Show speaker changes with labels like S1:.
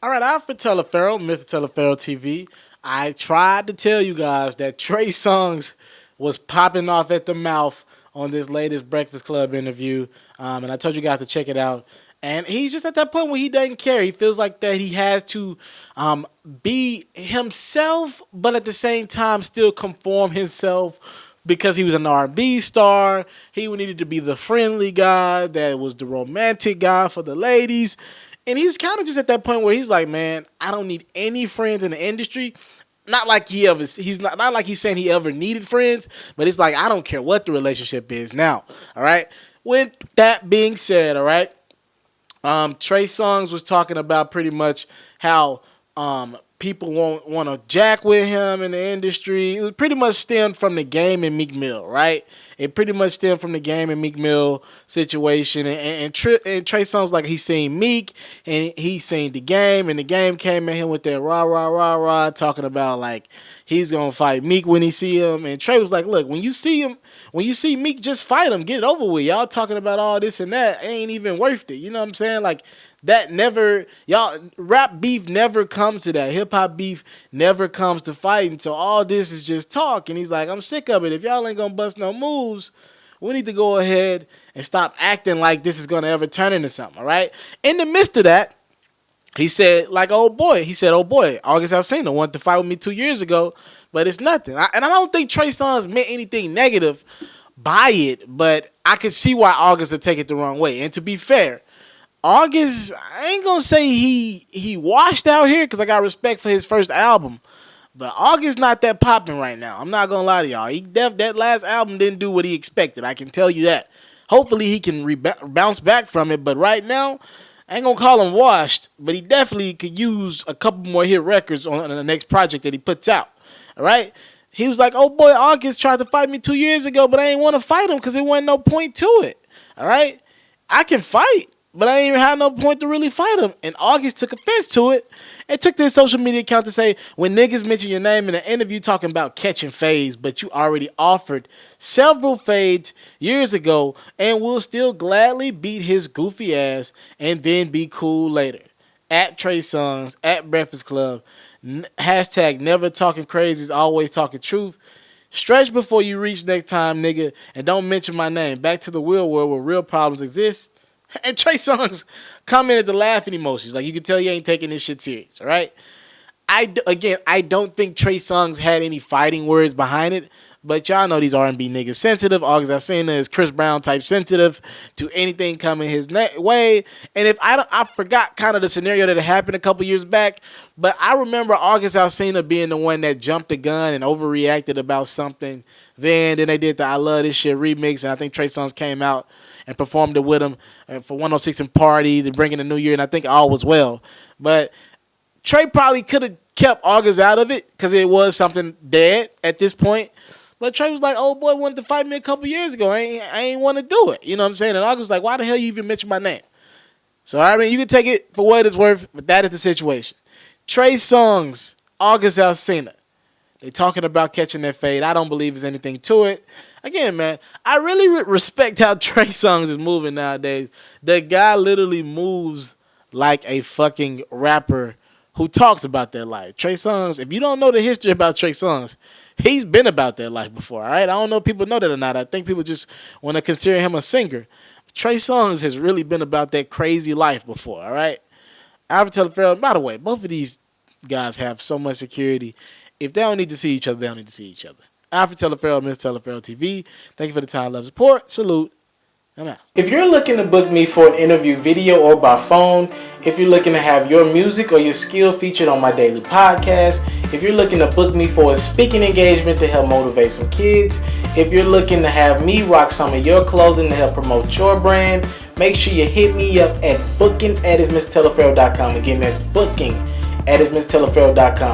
S1: All right, Alfred Teleferro, Mr. Teleferro TV. I tried to tell you guys that Trey Songz was popping off at the mouth on this latest Breakfast Club interview, and I told you guys to check it out. And he's just at that point where he doesn't care. He feels like that he has to be himself, but at the same time still conform himself because he was an R&B star. He needed to be the friendly guy that was the romantic guy for the ladies. And he's kind of just at that point where he's like, man, I don't need any friends in the industry. Not like he's not like he's saying he ever needed friends, but it's like, I don't care what the relationship is now. All right. With that being said, all right, Trey Songz was talking about pretty much how people won't want to jack with him in the industry. It was pretty much stemmed from the Game and Meek Mill, right? It pretty much stemmed from the Game and Meek Mill situation. And Trey Songz, like, he's seen Meek and he's seen the Game, and the Game came at him with that rah, rah, rah, rah, talking about, like, he's going to fight Meek when he see him. And Trey was like, look, when you see Meek, just fight him. Get it over with. Y'all talking about all this and that ain't even worth it. You know what I'm saying? Like, that never, y'all, rap beef never comes to that. Hip-hop beef never comes to fighting. So all this is just talk. And he's like, I'm sick of it. If y'all ain't going to bust no moves, we need to go ahead and stop acting like this is going to ever turn into something, all right? In the midst of that, he said, like, oh boy, August Alsina wanted to fight with me 2 years ago, but it's nothing. And I don't think Trey Songz meant anything negative by it, but I could see why August would take it the wrong way. And to be fair, August, I ain't gonna say he washed out here because I got respect for his first album, but August not that popping right now. I'm not gonna lie to y'all. That last album didn't do what he expected. I can tell you that. Hopefully he can bounce back from it, but right now, I ain't gonna call him washed, but he definitely could use a couple more hit records on the next project that he puts out. All right? He was like, oh boy, August tried to fight me 2 years ago, but I ain't want to fight him because there wasn't no point to it. All right? I can fight, but I ain't even had no point to really fight him. And August took offense to it and took to his social media account to say, when niggas mention your name in an interview talking about catching fades, but you already offered several fades years ago and will still gladly beat his goofy ass and then be cool later. At Trey Songz, at Breakfast Club, hashtag never talking crazy, always talking truth. Stretch before you reach next time, nigga, and don't mention my name. Back to the real world where real problems exist. And Trey Songz commented the laughing emojis. Like, you can tell he ain't taking this shit serious, all right? I don't think Trey Songz had any fighting words behind it, but y'all know these R&B niggas sensitive. August Alsina is Chris Brown type sensitive to anything coming his way. And if I forgot kind of the scenario that happened a couple years back, but I remember August Alsina being the one that jumped the gun and overreacted about something. Then they did the I Love This Shit remix, and I think Trey Songz came out and performed it with him for 106 and Party to bring in the new year, and I think all was well. But Trey probably could have kept August out of it because it was something dead at this point. But Trey was like, oh boy wanted to fight me a couple years ago. I ain't want to do it. You know what I'm saying? And August was like, why the hell you even mention my name? So, I mean, you can take it for what it's worth, but that is the situation. Trey Songz, August Alsina. They talking about catching that fade. I don't believe there's anything to it. Again, man, I really respect how Trey Songz is moving nowadays. The guy literally moves like a fucking rapper who talks about their life. Trey Songz, if you don't know the history about Trey Songz, he's been about that life before, all right? I don't know if people know that or not. I think people just want to consider him a singer. Trey Songz has really been about that crazy life before, all right? Alfred Teleferro, by the way, both of these guys have so much security. If they don't need to see each other, they don't need to see each other. Alfred Teleferro, Mr. Teleferro TV. Thank you for the time, love, support. Salute. I'm out. If you're looking to book me for an interview video or by phone, if you're looking to have your music or your skill featured on my daily podcast, if you're looking to book me for a speaking engagement to help motivate some kids, if you're looking to have me rock some of your clothing to help promote your brand, make sure you hit me up at booking@ismrteleferro.com. Again, that's booking@ismrteleferro.com.